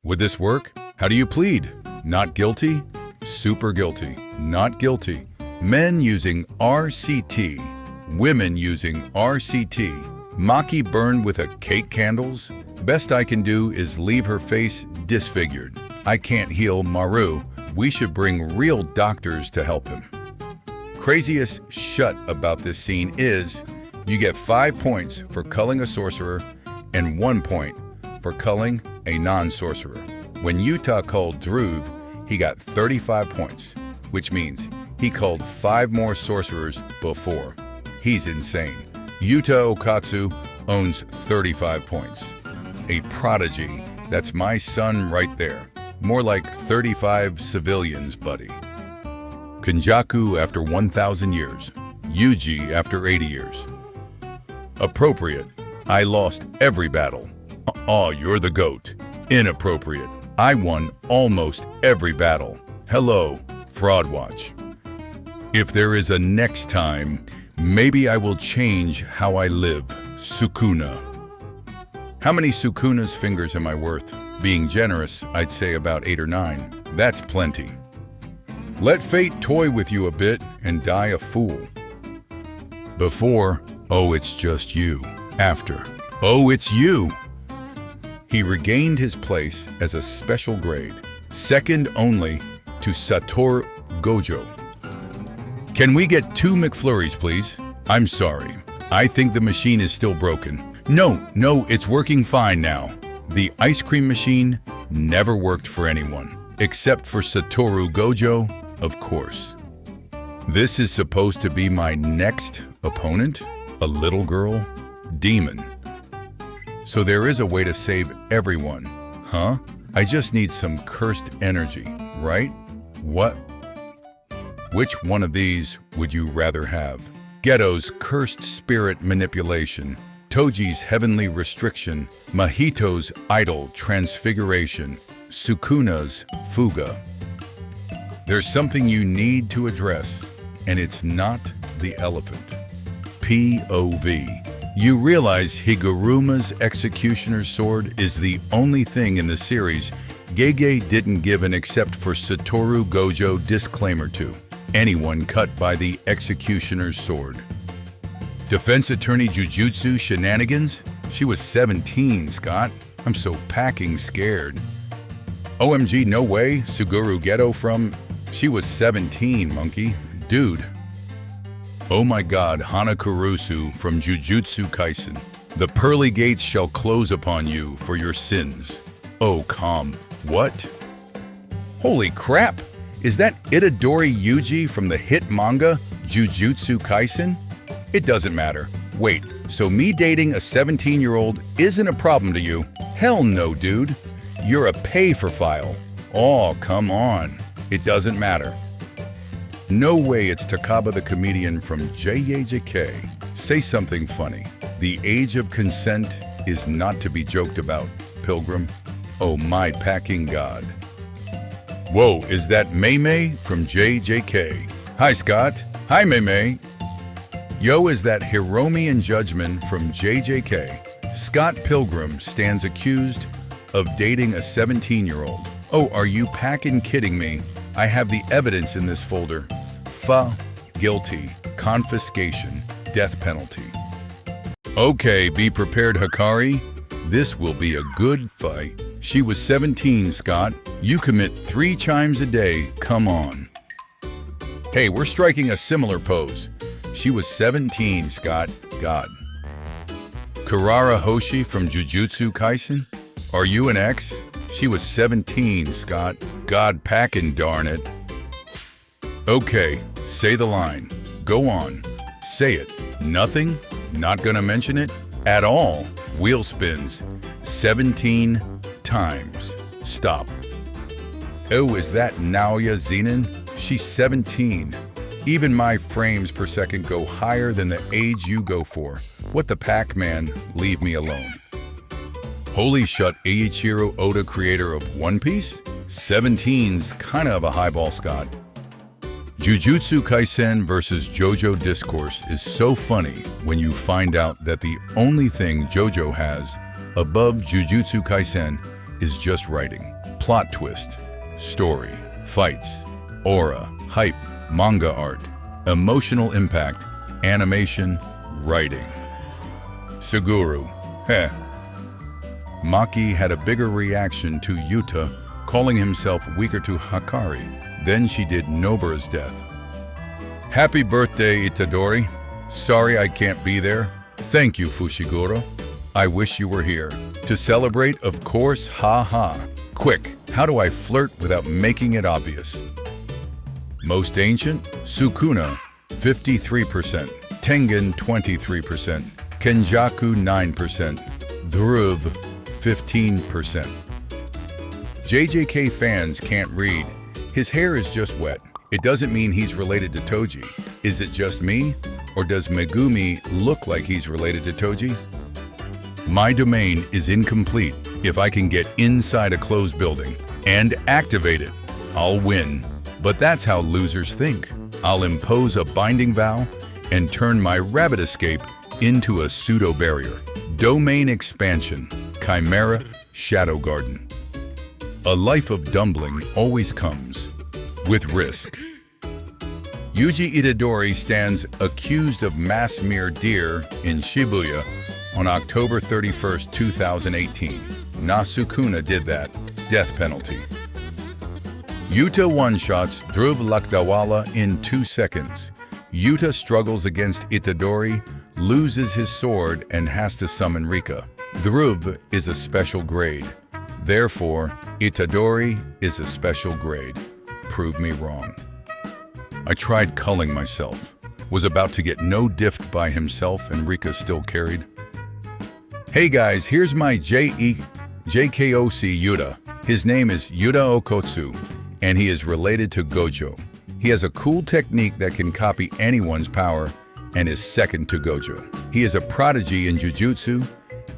Would this work? How do you plead? Not guilty? Super guilty. Not guilty. Men using RCT. Women using RCT. Maki burned with a cake candles? Best I can do is leave her face disfigured. I can't heal Maru. We should bring real doctors to help him. Craziest shut about this scene is you get 5 points for culling a sorcerer and 1 point for culling a non-sorcerer. When Yuta culled Dhruv, he got 35 points, which means he culled 5 more sorcerers before. He's insane. Yuta Okkotsu owns 35 points. A prodigy. That's my son right there. More like 35 civilians, buddy. Kenjaku after 1,000 years. Yuji after 80 years. Appropriate. I lost every battle. Aw, you're the GOAT. Inappropriate. I won almost every battle. Hello, Fraud Watch. If there is a next time, maybe I will change how I live. Sukuna. How many Sukuna's fingers am I worth? Being generous, I'd say about 8 or 9. That's plenty. Let fate toy with you a bit and die a fool. Before, oh, it's just you. After, oh, it's you. He regained his place as a special grade, second only to Satoru Gojo. Can we get 2 McFlurries, please? I'm sorry. I think the machine is still broken. No, it's working fine now. The ice cream machine never worked for anyone, except for Satoru Gojo, of course. This is supposed to be my next opponent? A little girl? Demon. So there is a way to save everyone, huh? I just need some cursed energy, right? What? Which one of these would you rather have? Geto's cursed spirit manipulation, Toji's heavenly restriction, Mahito's idol transfiguration, Sukuna's fuga. There's something you need to address, and it's not the elephant. POV. You realize Higuruma's executioner's sword is the only thing in the series Gege didn't give an except for Satoru Gojo disclaimer to. Anyone cut by the executioner's sword. Defense attorney Jujutsu shenanigans? She was 17, Scott. I'm so packing scared. OMG, no way, Suguru Geto from... She was 17, monkey. Dude. Oh my god, Hana Kurourushi from Jujutsu Kaisen. The pearly gates shall close upon you for your sins. Oh, calm. What? Holy crap! Is that Itadori Yuji from the hit manga Jujutsu Kaisen? It doesn't matter. Wait, so me dating a 17-year-old isn't a problem to you? Hell no, dude. You're a pay-for-file. Oh, come on. It doesn't matter. No way it's Takaba the comedian from JJK. Say something funny. The age of consent is not to be joked about, Pilgrim. Oh my packing god. Whoa, is that Mei from JJK? Hi Scott. Hi Mei. Yo, is that Hiromi Judgment from JJK? Scott Pilgrim stands accused of dating a 17-year-old. Oh, are you packing kidding me? I have the evidence in this folder. Guilty, confiscation, death penalty. Okay, be prepared, Hikari. This will be a good fight. She was 17, Scott. You commit 3 chimes a day, come on. Hey, we're striking a similar pose. She was 17, Scott. God. Kurourushi from Jujutsu Kaisen? Are you an ex? She was 17, Scott. God packin', darn it. Okay, say the line. Go on. Say it. Nothing? Not gonna mention it? At all? Wheel spins. 17 times. Stop. Oh, is that Naoya Zenin? She's 17. Even my frames per second go higher than the age you go for. What the Pac-Man? Leave me alone. Holy shut, Eiichiro Oda, creator of One Piece? 17's kinda of a highball, Scott. Jujutsu Kaisen versus JoJo discourse is so funny when you find out that the only thing JoJo has above Jujutsu Kaisen is just writing. Plot twist, story, fights, aura, hype, manga art, emotional impact, animation, writing. Suguru, heh. Maki had a bigger reaction to Yuta calling himself weaker to Hikari than she did Nobara's death. Happy birthday, Itadori. Sorry I can't be there. Thank you, Fushiguro. I wish you were here. To celebrate, of course, ha. Quick, how do I flirt without making it obvious? Most ancient, Sukuna, 53%, Tengen, 23%, Kenjaku, 9%, Dhruv, 15%. JJK fans can't read. His hair is just wet. It doesn't mean he's related to Toji. Is it just me? Or does Megumi look like he's related to Toji? My domain is incomplete. If I can get inside a closed building and activate it, I'll win. But that's how losers think. I'll impose a binding vow and turn my rabbit escape into a pseudo-barrier. Domain expansion, Chimera, Shadow Garden. A life of dumbling always comes with risk. Yuji Itadori stands accused of mass murder in Shibuya on October 31, 2018. Sukuna did that. Death penalty. Yuta one-shots Dhruv Lakdawala in 2 seconds. Yuta struggles against Itadori, loses his sword, and has to summon Rika. Dhruv is a special grade. Therefore, Itadori is a special grade. Prove me wrong. I tried culling myself. Was about to get no diffed by himself and Rika still carried. Hey guys, here's my JKOC Yuta. His name is Yuta Okkotsu, and he is related to Gojo. He has a cool technique that can copy anyone's power and is second to Gojo. He is a prodigy in Jujutsu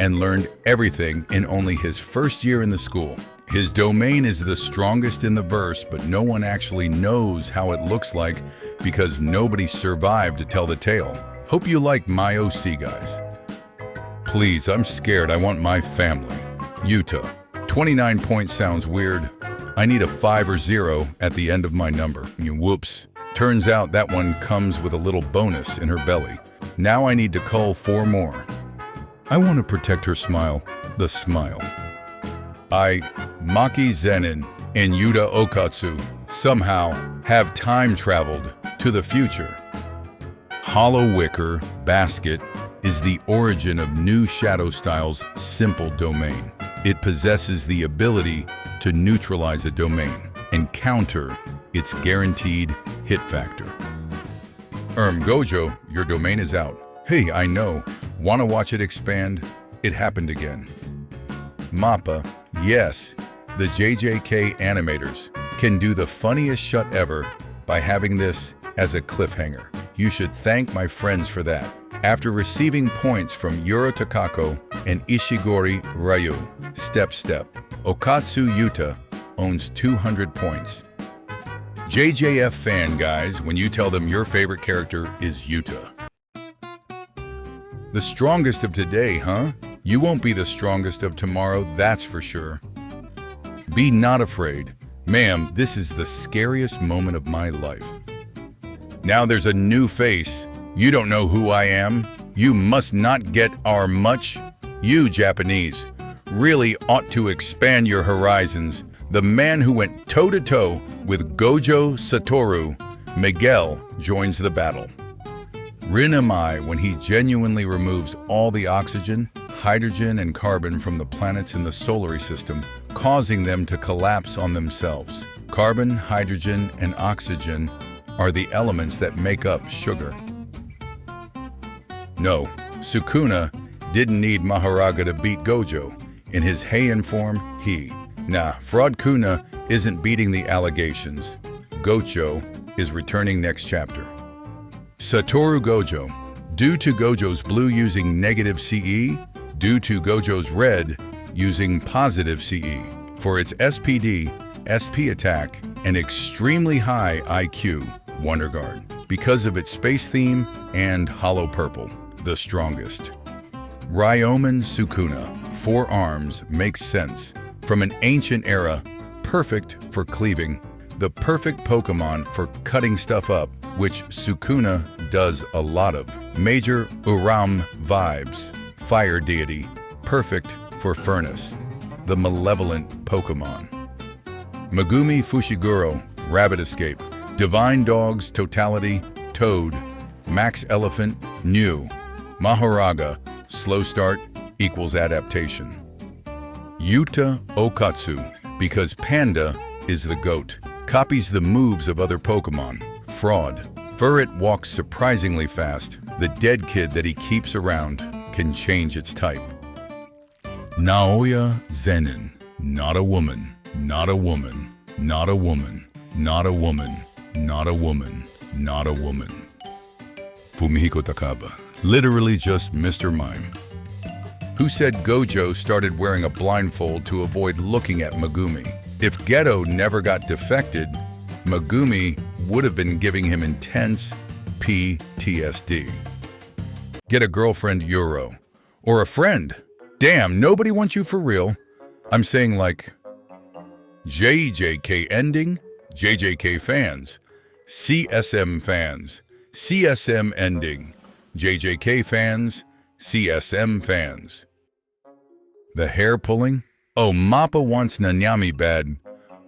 and learned everything in only his first year in the school. His domain is the strongest in the verse, but no one actually knows how it looks like because nobody survived to tell the tale. Hope you like my OC, guys. Please, I'm scared. I want my family. Yuta. 29 points sounds weird. I need a 5 or 0 at the end of my number. Whoops. Turns out that one comes with a little bonus in her belly. Now I need to cull 4 more. I want to protect her smile. The smile. Naoya Zenin and Yuta Okkotsu somehow have time traveled to the future. Hollow Wicker Basket is the origin of new Shadow Style's simple domain. It possesses the ability to neutralize a domain and counter its guaranteed hit factor. Gojo, your domain is out. Hey, I know. Wanna watch it expand? It happened again. Mappa, yes, the JJK animators can do the funniest shut ever by having this as a cliffhanger. You should thank my friends for that. After receiving points from Yura Takako and Ishigori Ryu, Step, Okkotsu Yuta owns 200 points. JJF fan guys, when you tell them your favorite character is Yuta. The strongest of today, huh? You won't be the strongest of tomorrow, that's for sure. Be not afraid. Ma'am, this is the scariest moment of my life. Now there's a new face. You don't know who I am. You must not get our much. You Japanese really ought to expand your horizons. The man who went toe-to-toe with Gojo Satoru, Miguel, joins the battle. Rin am I when he genuinely removes all the oxygen, hydrogen, and carbon from the planets in the solar system, causing them to collapse on themselves. Carbon, hydrogen, and oxygen are the elements that make up sugar. No, Sukuna didn't need Maharaga to beat Gojo. In his Heian form, Fraud Kuna isn't beating the allegations. Gojo is returning next chapter. Satoru Gojo. Due to Gojo's blue using negative CE, due to Gojo's red using positive CE. For its SPD, SP attack, and extremely high IQ, Wonder Guard. Because of its space theme and hollow purple, the strongest. Ryomen Sukuna, 4 arms, makes sense. From an ancient era, perfect for cleaving, the perfect Pokemon for cutting stuff up, which Sukuna does a lot of. Major Uram vibes, fire deity, perfect for furnace, the malevolent Pokemon. Megumi Fushiguro, rabbit escape, divine dogs, totality, toad, max elephant, new, Mahoraga, slow start equals adaptation. Yuta Okkotsu, because Panda is the GOAT, copies the moves of other Pokemon, fraud. Furret walks surprisingly fast. The dead kid that he keeps around can change its type. Naoya Zenin, not a woman, not a woman, not a woman, not a woman, not a woman, not a woman. Fumihiko Takaba, literally just Mr. Mime. Who said Gojo started wearing a blindfold to avoid looking at Megumi? If Geto never got defected, Megumi would have been giving him intense PTSD. Get a girlfriend, Euro. Or a friend. Damn, nobody wants you for real. I'm saying like JJK ending, JJK fans, CSM fans, CSM ending, JJK fans, CSM fans. The hair pulling? Oh, Mappa wants Nanami bad.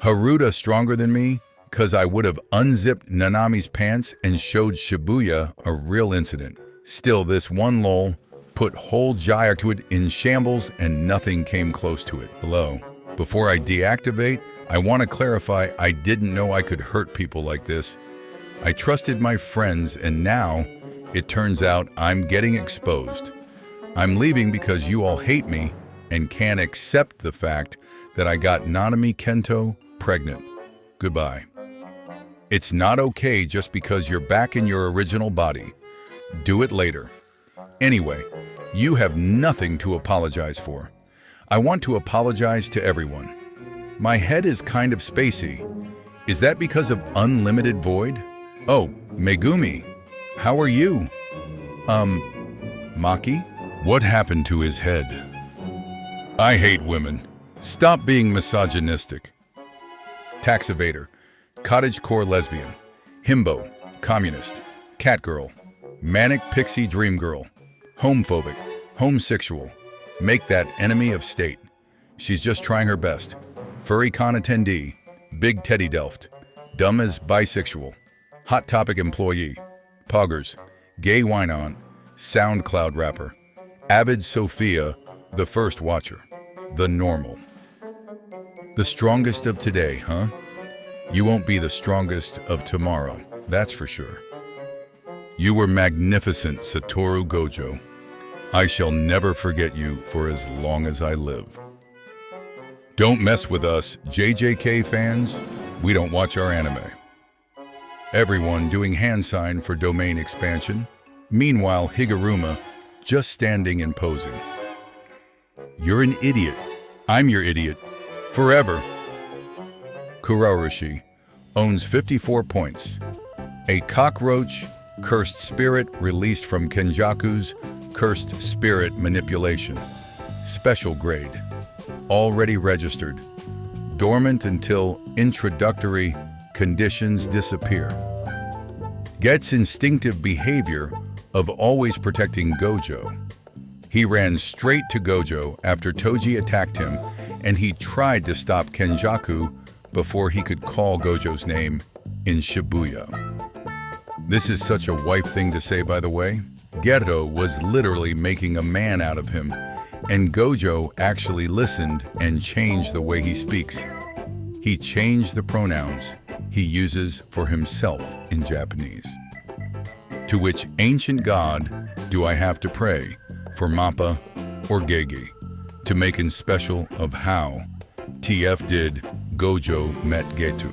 Haruta stronger than me, cause I would have unzipped Nanami's pants and showed Shibuya a real incident. Still, this one lol put whole Jayakud in shambles and nothing came close to it. Hello. Before I deactivate, I want to clarify I didn't know I could hurt people like this. I trusted my friends and now it turns out I'm getting exposed. I'm leaving because you all hate me and can't accept the fact that I got Nanami Kento pregnant. Goodbye. It's not okay just because you're back in your original body. Do it later. Anyway, you have nothing to apologize for. I want to apologize to everyone. My head is kind of spacey. Is that because of unlimited void? Oh, Megumi, how are you? Maki? What happened to his head? I hate women. Stop being misogynistic. Tax evader, cottagecore lesbian, himbo, communist, catgirl, manic pixie dream girl, homophobic, homosexual, make that enemy of state. She's just trying her best. Furry con attendee, big teddy delft, dumb as bisexual, hot topic employee, poggers, gay wine on, SoundCloud rapper, avid Sophia, the first watcher, the normal. The strongest of today, huh? You won't be the strongest of tomorrow, that's for sure. You were magnificent, Satoru Gojo. I shall never forget you for as long as I live. Don't mess with us, JJK fans. We don't watch our anime. Everyone doing hand sign for domain expansion. Meanwhile, Higuruma just standing and posing. You're an idiot. I'm your idiot. Forever. Kurourushi owns 54 points. A cockroach, cursed spirit released from Kenjaku's cursed spirit manipulation. Special grade. Already registered. Dormant until introductory conditions disappear. Gets instinctive behavior of always protecting Gojo. He ran straight to Gojo after Toji attacked him, and he tried to stop Kenjaku before he could call Gojo's name in Shibuya. This is such a wife thing to say, by the way. Geto was literally making a man out of him, and Gojo actually listened and changed the way he speaks. He changed the pronouns he uses for himself in Japanese. To which ancient god do I have to pray for Mappa or Gege to make in special of how TF did Gojo met Geto.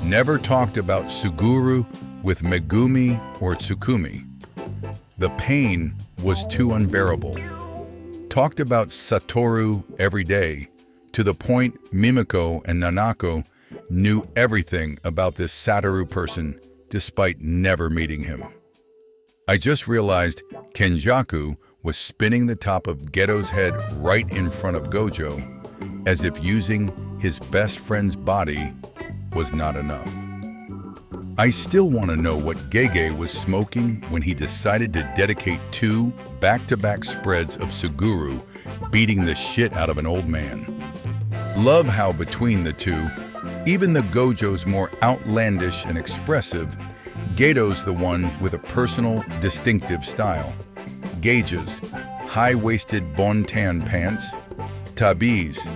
Never talked about Suguru with Megumi or Tsukumi. The pain was too unbearable. Talked about Satoru every day, to the point Mimiko and Nanako knew everything about this Satoru person despite never meeting him. I just realized Kenjaku was spinning the top of Geto's head right in front of Gojo, as if using his best friend's body was not enough. I still want to know what Gege was smoking when he decided to dedicate 2 back-to-back spreads of Suguru beating the shit out of an old man. Love how between the two, even the Gojo's more outlandish and expressive, Geto's the one with a personal, distinctive style. Gauges, high-waisted bon-tan pants, tabis,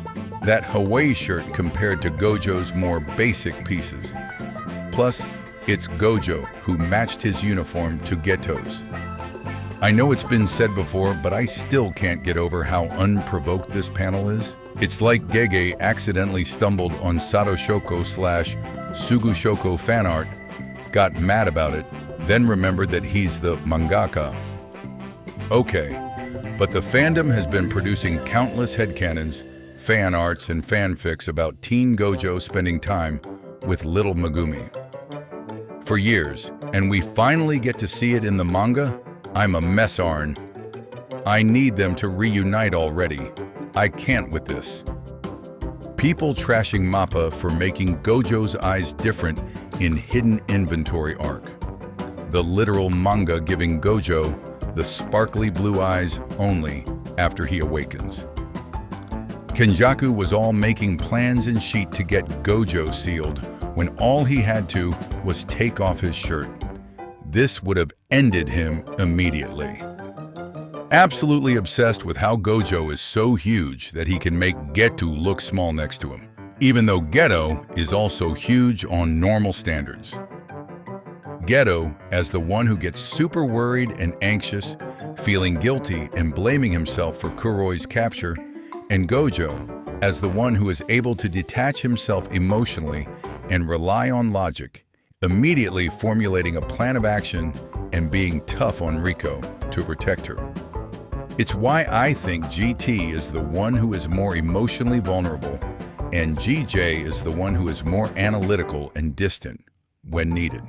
that Hawaii shirt compared to Gojo's more basic pieces. Plus, it's Gojo who matched his uniform to Geto's. I know it's been said before, but I still can't get over how unprovoked this panel is. It's like Gege accidentally stumbled on Sato Shoko / Sugu Shoko fan art, got mad about it, then remembered that he's the mangaka. Okay, but the fandom has been producing countless headcanons, fan arts, and fanfics about teen Gojo spending time with little Megumi for years, and we finally get to see it in the manga. I'm a mess, Arn. I need them to reunite already. I can't with this. People trashing Mappa for making Gojo's eyes different in Hidden Inventory arc. The literal manga giving Gojo the sparkly blue eyes only after he awakens. Kenjaku was all making plans and sheet to get Gojo sealed when all he had to was take off his shirt. This would have ended him immediately. Absolutely obsessed with how Gojo is so huge that he can make Geto look small next to him, even though Geto is also huge on normal standards. Geto as the one who gets super worried and anxious, feeling guilty and blaming himself for Kuroi's capture, and Gojo as the one who is able to detach himself emotionally and rely on logic, immediately formulating a plan of action and being tough on Riko to protect her. It's why I think GT is the one who is more emotionally vulnerable and GJ is the one who is more analytical and distant when needed.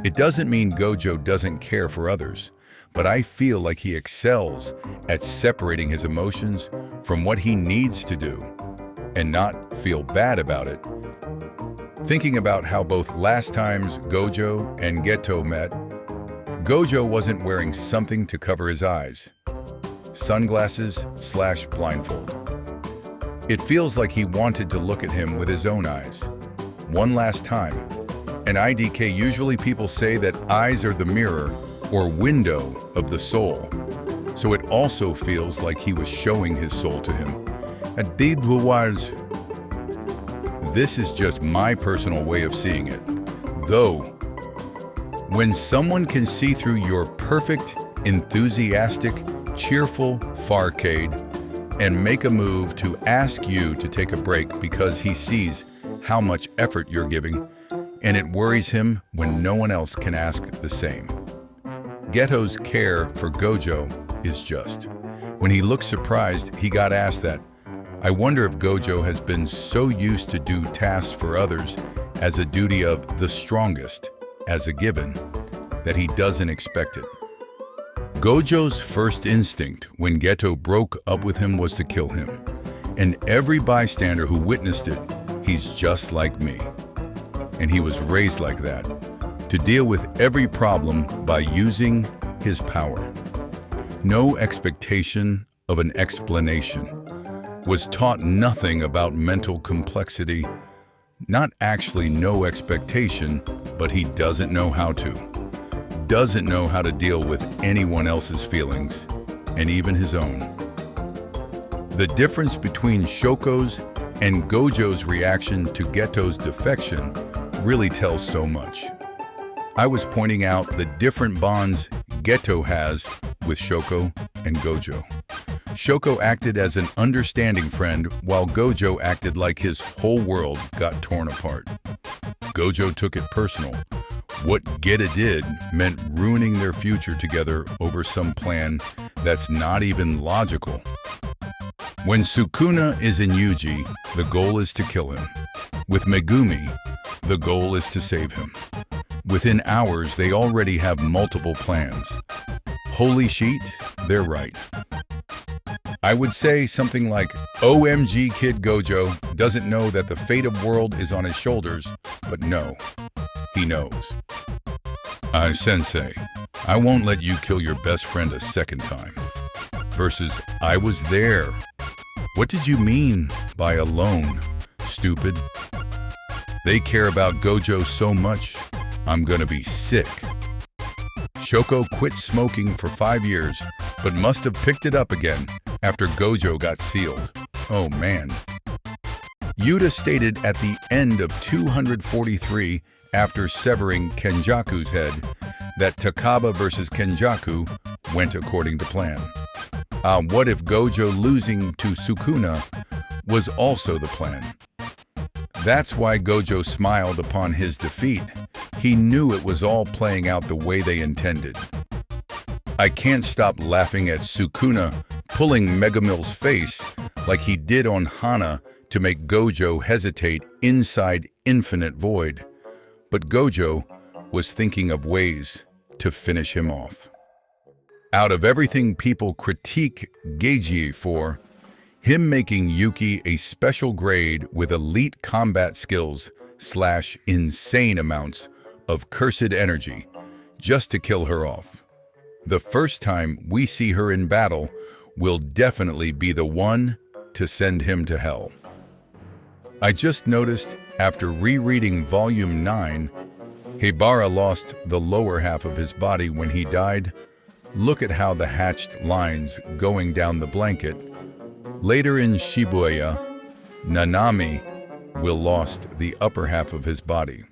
It doesn't mean Gojo doesn't care for others, but I feel like he excels at separating his emotions from what he needs to do and not feel bad about it. Thinking about how both last times Gojo and Geto met, Gojo wasn't wearing something to cover his eyes. Sunglasses / blindfold. It feels like he wanted to look at him with his own eyes. One last time. In IDK, usually people say that eyes are the mirror or window of the soul. So it also feels like he was showing his soul to him. This is just my personal way of seeing it. Though, when someone can see through your perfect, enthusiastic, cheerful farcade and make a move to ask you to take a break because he sees how much effort you're giving, and it worries him when no one else can ask the same. Geto's care for Gojo is just. When he looks surprised, he got asked that. I wonder if Gojo has been so used to do tasks for others as a duty of the strongest, as a given, that he doesn't expect it. Gojo's first instinct when Geto broke up with him was to kill him, and every bystander who witnessed it, he's just like me. And he was raised like that, to deal with every problem by using his power. No expectation of an explanation. Was taught nothing about mental complexity. Not actually no expectation, but he doesn't know how to. Doesn't know how to deal with anyone else's feelings, and even his own. The difference between Shoko's and Gojo's reaction to Geto's defection really tells so much. I was pointing out the different bonds Geto has with Shoko and Gojo. Shoko acted as an understanding friend while Gojo acted like his whole world got torn apart. Gojo took it personal. What Geto did meant ruining their future together over some plan that's not even logical. When Sukuna is in Yuji, the goal is to kill him. With Megumi, the goal is to save him. Within hours, they already have multiple plans. Holy sheet, they're right. I would say something like, OMG Kid Gojo doesn't know that the fate of world is on his shoulders, but no, he knows. Sensei, I won't let you kill your best friend a second time. Versus, I was there. What did you mean by alone, stupid? They care about Gojo so much, I'm gonna be sick. Shoko quit smoking for 5 years, but must have picked it up again after Gojo got sealed. Oh man. Yuta stated at the end of 243, after severing Kenjaku's head, that Takaba versus Kenjaku went according to plan. What if Gojo losing to Sukuna was also the plan? That's why Gojo smiled upon his defeat. He knew it was all playing out the way they intended. I can't stop laughing at Sukuna pulling Megumi's face like he did on Hana to make Gojo hesitate inside Infinite Void. But Gojo was thinking of ways to finish him off. Out of everything people critique Geiji for, him making Yuki a special grade with elite combat skills / insane amounts of cursed energy just to kill her off. The first time we see her in battle will definitely be the one to send him to hell. I just noticed after rereading Volume 9, Heibara lost the lower half of his body when he died. Look at how the hatched lines going down the blanket. Later in Shibuya, Nanami will lost the upper half of his body.